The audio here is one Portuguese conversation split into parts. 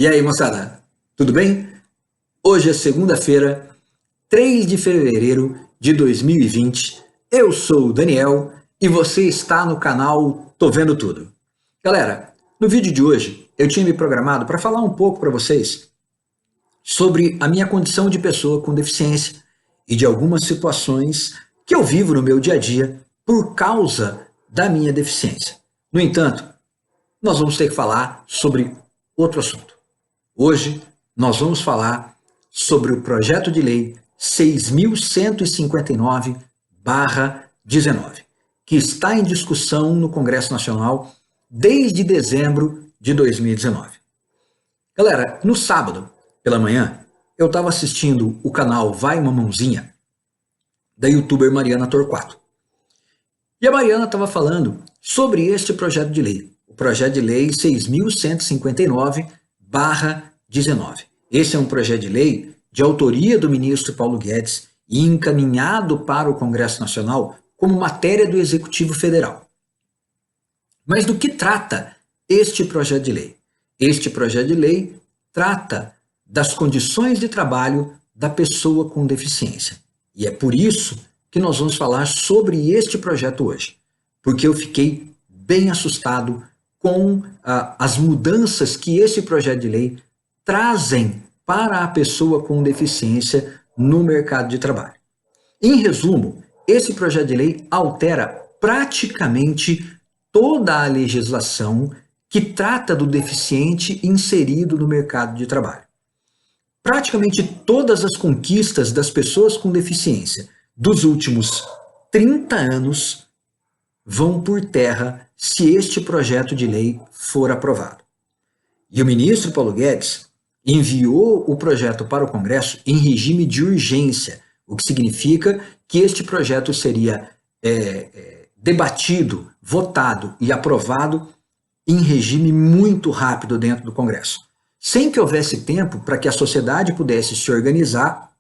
E aí, moçada, tudo bem? Hoje é segunda-feira, 3 de fevereiro de 2020. Eu sou o Daniel e você está no canal Tô Vendo Tudo. Galera, no vídeo de hoje eu tinha me programado para falar um pouco para vocês sobre a minha condição de pessoa com deficiência e de algumas situações que eu vivo no meu dia a dia por causa da minha deficiência. No entanto, nós vamos ter que falar sobre outro assunto. Hoje nós vamos falar sobre o projeto de lei 6.159/19, que está em discussão no Congresso Nacional desde dezembro de 2019. Galera, no sábado, pela manhã, eu estava assistindo o canal Vai Mamãozinha, da youtuber Mariana Torquato. E a Mariana estava falando sobre este projeto de lei, o projeto de lei 6.159/19. Esse é um projeto de lei de autoria do ministro Paulo Guedes e encaminhado para o Congresso Nacional como matéria do Executivo Federal. Mas do que trata este projeto de lei? Este projeto de lei trata das condições de trabalho da pessoa com deficiência. E é por isso que nós vamos falar sobre este projeto hoje, porque eu fiquei bem assustado com as mudanças que esse projeto de lei trazem para a pessoa com deficiência no mercado de trabalho. Em resumo, esse projeto de lei altera praticamente toda a legislação que trata do deficiente inserido no mercado de trabalho. Praticamente todas as conquistas das pessoas com deficiência dos últimos 30 anos vão por terra se este projeto de lei for aprovado. E o ministro Paulo Guedes enviou o projeto para o Congresso em regime de urgência, o que significa que este projeto seria debatido, votado e aprovado em regime muito rápido dentro do Congresso, sem que houvesse tempo para que a sociedade pudesse se organizar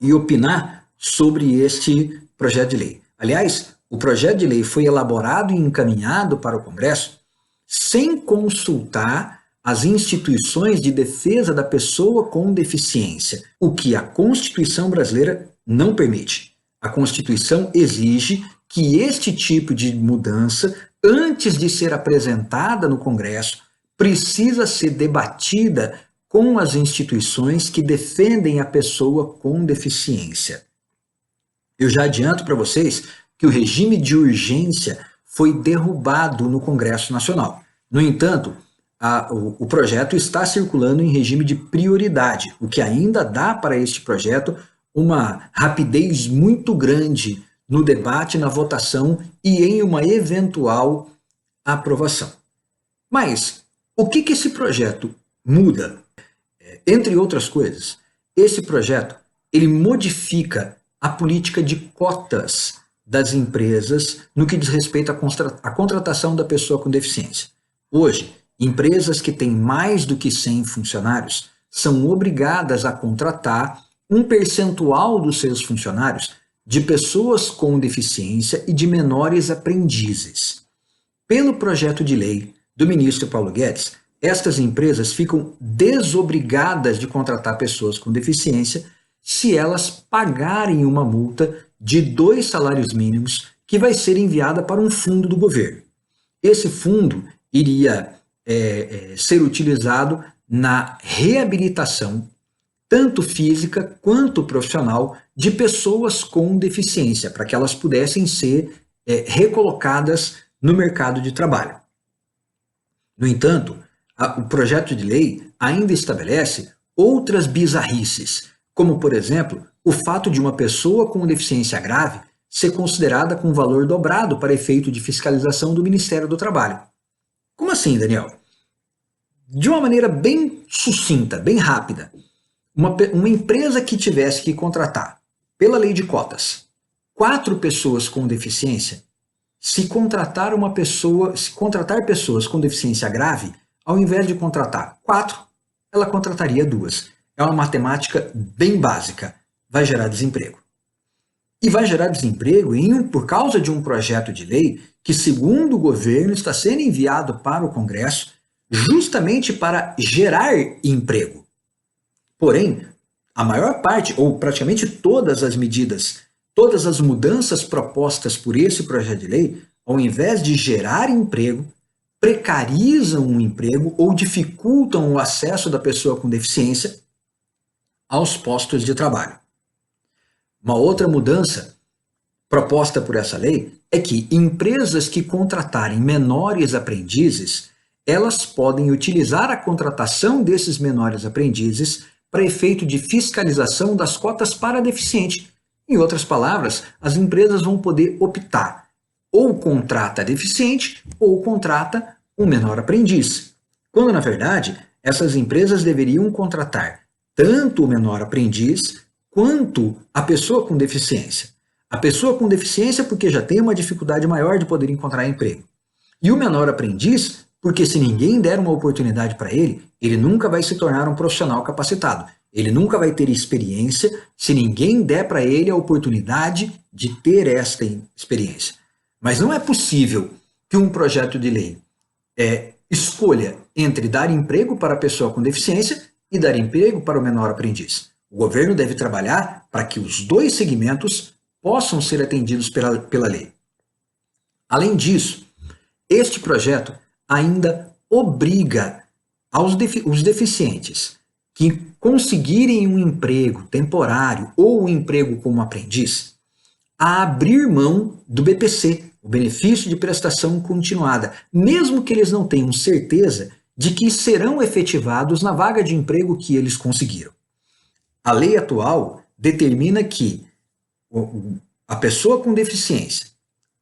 e opinar sobre este projeto de lei. Aliás, o projeto de lei foi elaborado e encaminhado para o Congresso sem consultar as instituições de defesa da pessoa com deficiência, o que a Constituição brasileira não permite. A Constituição exige que este tipo de mudança, antes de ser apresentada no Congresso, precisa ser debatida com as instituições que defendem a pessoa com deficiência. Eu já adianto para vocês que o regime de urgência foi derrubado no Congresso Nacional. No entanto, o projeto está circulando em regime de prioridade, o que ainda dá para este projeto uma rapidez muito grande no debate, na votação e em uma eventual aprovação. Mas o que esse projeto muda? Entre outras coisas, esse projeto ele modifica a política de cotas das empresas no que diz respeito à contratação da pessoa com deficiência. Hoje, empresas que têm mais do que 100 funcionários são obrigadas a contratar um percentual dos seus funcionários de pessoas com deficiência e de menores aprendizes. Pelo projeto de lei do ministro Paulo Guedes, estas empresas ficam desobrigadas de contratar pessoas com deficiência se elas pagarem uma multa de 2 salários mínimos que vai ser enviada para um fundo do governo. Esse fundo iria ser utilizado na reabilitação, tanto física quanto profissional, de pessoas com deficiência, para que elas pudessem ser recolocadas no mercado de trabalho. No entanto, o projeto de lei ainda estabelece outras bizarrices, como, por exemplo, o fato de uma pessoa com deficiência grave ser considerada com valor dobrado para efeito de fiscalização do Ministério do Trabalho. Como assim, Daniel? De uma maneira bem sucinta, bem rápida, uma empresa que tivesse que contratar, pela lei de cotas, 4 pessoas com deficiência, se contratar pessoas com deficiência grave, ao invés de contratar 4, ela contrataria 2. É uma matemática bem básica. Vai gerar desemprego. E vai gerar desemprego por causa de um projeto de lei que, segundo o governo, está sendo enviado para o Congresso justamente para gerar emprego. Porém, a maior parte, ou praticamente todas as medidas, todas as mudanças propostas por esse projeto de lei, ao invés de gerar emprego, precarizam o emprego ou dificultam o acesso da pessoa com deficiência aos postos de trabalho. Uma outra mudança proposta por essa lei é que empresas que contratarem menores aprendizes, elas podem utilizar a contratação desses menores aprendizes para efeito de fiscalização das cotas para deficiente. Em outras palavras, as empresas vão poder optar ou contrata deficiente ou contrata um menor aprendiz. Quando, na verdade, essas empresas deveriam contratar tanto o menor aprendiz quanto a pessoa com deficiência. A pessoa com deficiência porque já tem uma dificuldade maior de poder encontrar emprego. E o menor aprendiz porque se ninguém der uma oportunidade para ele, ele nunca vai se tornar um profissional capacitado. Ele nunca vai ter experiência se ninguém der para ele a oportunidade de ter esta experiência. Mas não é possível que um projeto de lei escolha entre dar emprego para a pessoa com deficiência e dar emprego para o menor aprendiz. O governo deve trabalhar para que os dois segmentos possam ser atendidos pela lei. Além disso, este projeto ainda obriga os deficientes que conseguirem um emprego temporário ou um emprego como aprendiz a abrir mão do BPC, o benefício de prestação continuada, mesmo que eles não tenham certeza de que serão efetivados na vaga de emprego que eles conseguiram. A lei atual determina que a pessoa com deficiência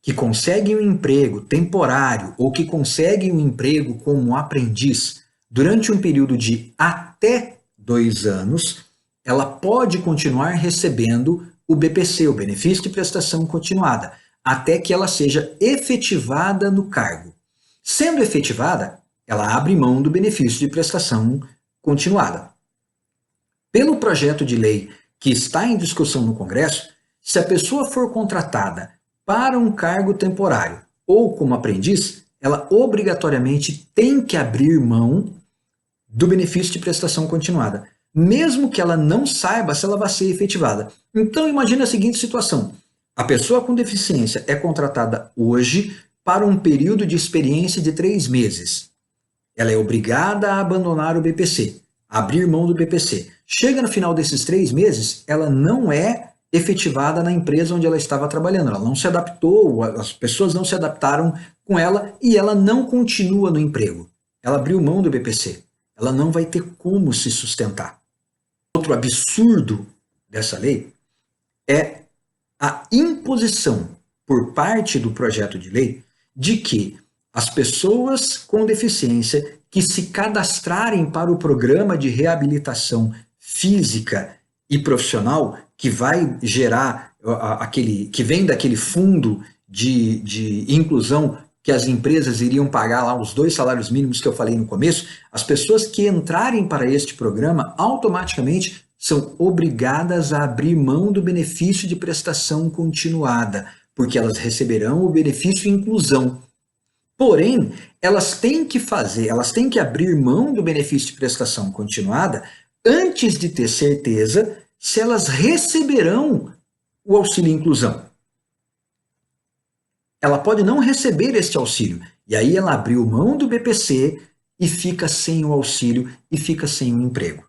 que consegue um emprego temporário ou que consegue um emprego como aprendiz durante um período de até 2 anos, ela pode continuar recebendo o BPC, o benefício de prestação continuada, até que ela seja efetivada no cargo. Sendo efetivada, ela abre mão do benefício de prestação continuada. Pelo projeto de lei que está em discussão no Congresso, se a pessoa for contratada para um cargo temporário ou como aprendiz, ela obrigatoriamente tem que abrir mão do benefício de prestação continuada, mesmo que ela não saiba se ela vai ser efetivada. Então imagine a seguinte situação: a pessoa com deficiência é contratada hoje para um período de experiência de 3 meses. Ela é obrigada a abandonar o BPC, abrir mão do BPC. Chega no final desses 3 meses, ela não é efetivada na empresa onde ela estava trabalhando. Ela não se adaptou, as pessoas não se adaptaram com ela e ela não continua no emprego. Ela abriu mão do BPC. Ela não vai ter como se sustentar. Outro absurdo dessa lei é a imposição por parte do projeto de lei de que as pessoas com deficiência que se cadastrarem para o programa de reabilitação física e profissional que vai gerar que vem daquele fundo de inclusão que as empresas iriam pagar lá os 2 salários mínimos que eu falei no começo, as pessoas que entrarem para este programa automaticamente são obrigadas a abrir mão do benefício de prestação continuada, porque elas receberão o benefício inclusão. Porém, elas têm que abrir mão do benefício de prestação continuada antes de ter certeza se elas receberão o auxílio inclusão. Ela pode não receber este auxílio, e aí ela abriu mão do BPC e fica sem o auxílio e fica sem o emprego.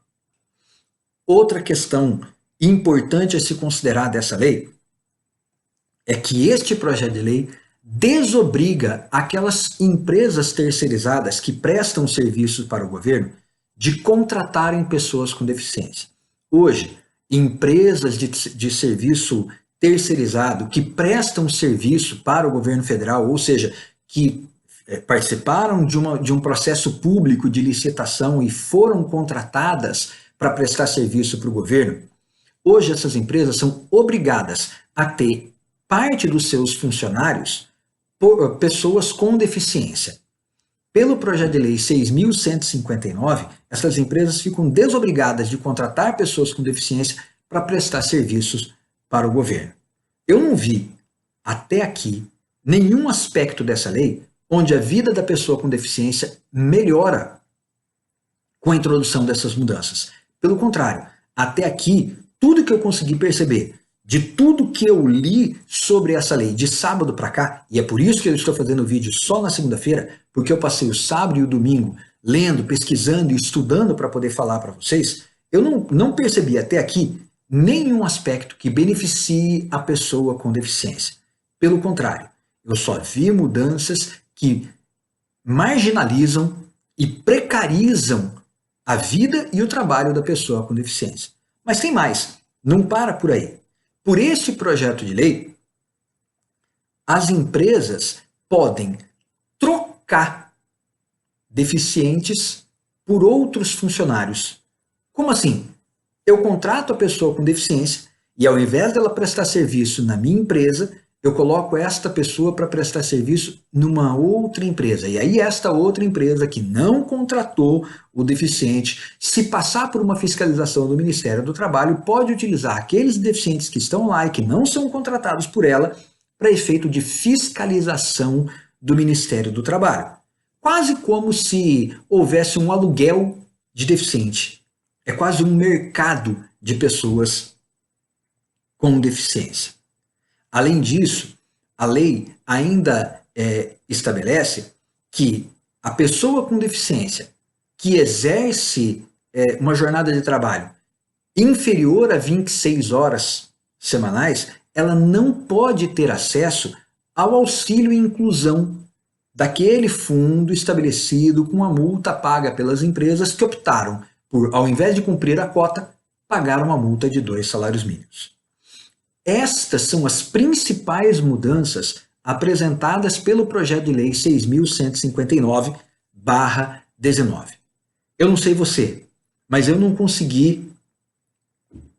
Outra questão importante a se considerar dessa lei é que este projeto de lei desobriga aquelas empresas terceirizadas que prestam serviços para o governo de contratarem pessoas com deficiência. Hoje, empresas de serviço terceirizado que prestam serviço para o governo federal, ou seja, que participaram de um processo público de licitação e foram contratadas para prestar serviço para o governo, hoje essas empresas são obrigadas a ter parte dos seus funcionários por pessoas com deficiência. Pelo projeto de lei 6.159, essas empresas ficam desobrigadas de contratar pessoas com deficiência para prestar serviços para o governo. Eu não vi, até aqui, nenhum aspecto dessa lei onde a vida da pessoa com deficiência melhora com a introdução dessas mudanças. Pelo contrário, até aqui, tudo que eu consegui perceber, de tudo que eu li sobre essa lei de sábado para cá, e é por isso que eu estou fazendo o vídeo só na segunda-feira, porque eu passei o sábado e o domingo lendo, pesquisando e estudando para poder falar para vocês, eu não percebi até aqui nenhum aspecto que beneficie a pessoa com deficiência. Pelo contrário, eu só vi mudanças que marginalizam e precarizam a vida e o trabalho da pessoa com deficiência. Mas tem mais, não para por aí. Por este projeto de lei, as empresas podem trocar deficientes por outros funcionários. Como assim? Eu contrato a pessoa com deficiência e ao invés dela prestar serviço na minha empresa, eu coloco esta pessoa para prestar serviço numa outra empresa. E aí esta outra empresa que não contratou o deficiente, se passar por uma fiscalização do Ministério do Trabalho, pode utilizar aqueles deficientes que estão lá e que não são contratados por ela para efeito de fiscalização do Ministério do Trabalho. Quase como se houvesse um aluguel de deficiente. É quase um mercado de pessoas com deficiência. Além disso, a lei ainda estabelece que a pessoa com deficiência que exerce uma jornada de trabalho inferior a 26 horas semanais, ela não pode ter acesso ao auxílio e inclusão daquele fundo estabelecido com a multa paga pelas empresas que optaram por, ao invés de cumprir a cota, pagar uma multa de 2 salários mínimos. Estas são as principais mudanças apresentadas pelo projeto de lei 6.159/19. Eu não sei você, mas eu não consegui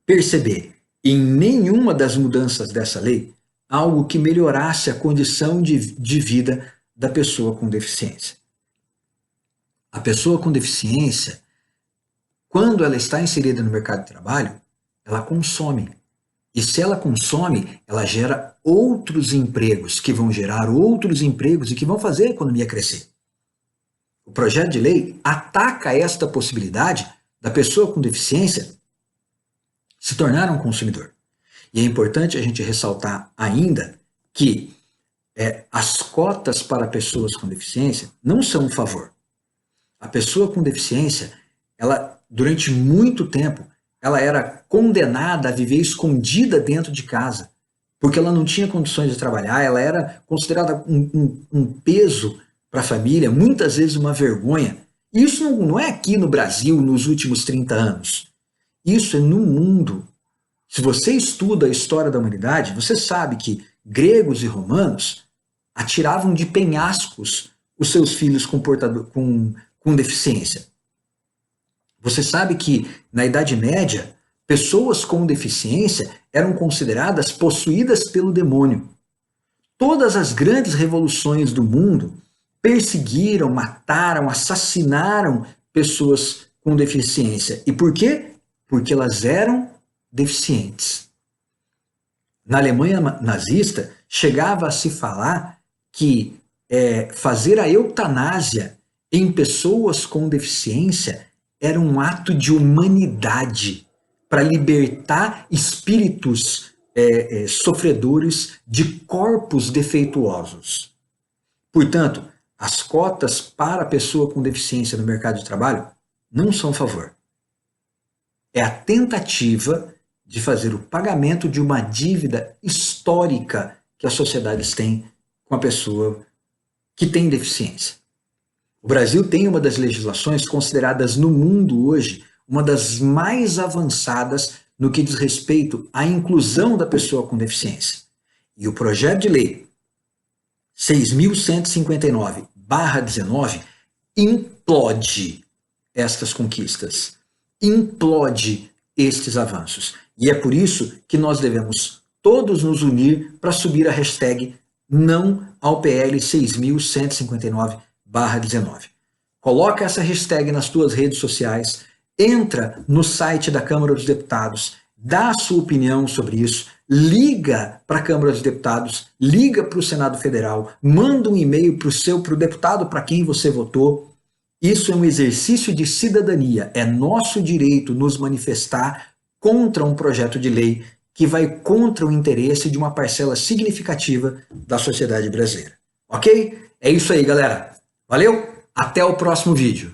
perceber em nenhuma das mudanças dessa lei algo que melhorasse a condição de vida da pessoa com deficiência. A pessoa com deficiência, quando ela está inserida no mercado de trabalho, ela consome. E se ela consome, ela gera outros empregos, que vão gerar outros empregos e que vão fazer a economia crescer. O projeto de lei ataca esta possibilidade da pessoa com deficiência se tornar um consumidor. E é importante a gente ressaltar ainda que as cotas para pessoas com deficiência não são um favor. A pessoa com deficiência, ela, durante muito tempo, ela era condenada a viver escondida dentro de casa, porque ela não tinha condições de trabalhar, ela era considerada um peso para a família, muitas vezes uma vergonha. E isso não é aqui no Brasil nos últimos 30 anos. Isso é no mundo. Se você estuda a história da humanidade, você sabe que gregos e romanos atiravam de penhascos os seus filhos com deficiência. Você sabe que, na Idade Média, pessoas com deficiência eram consideradas possuídas pelo demônio. Todas as grandes revoluções do mundo perseguiram, mataram, assassinaram pessoas com deficiência. E por quê? Porque elas eram deficientes. Na Alemanha nazista, chegava a se falar que fazer a eutanásia em pessoas com deficiência era um ato de humanidade para libertar espíritos sofredores de corpos defeituosos. Portanto, as cotas para a pessoa com deficiência no mercado de trabalho não são a favor. É a tentativa de fazer o pagamento de uma dívida histórica que as sociedades têm com a pessoa que tem deficiência. O Brasil tem uma das legislações consideradas no mundo hoje uma das mais avançadas no que diz respeito à inclusão da pessoa com deficiência. E o projeto de lei 6.159/19 implode estas conquistas, implode estes avanços. E é por isso que nós devemos todos nos unir para subir a hashtag não ao PL 6.159/19. Coloca essa hashtag nas tuas redes sociais, entra no site da Câmara dos Deputados, dá a sua opinião sobre isso, liga para a Câmara dos Deputados, liga para o Senado Federal, manda um e-mail para o deputado para quem você votou. Isso é um exercício de cidadania, é nosso direito nos manifestar contra um projeto de lei que vai contra o interesse de uma parcela significativa da sociedade brasileira. Ok? É isso aí, galera. Valeu, até o próximo vídeo.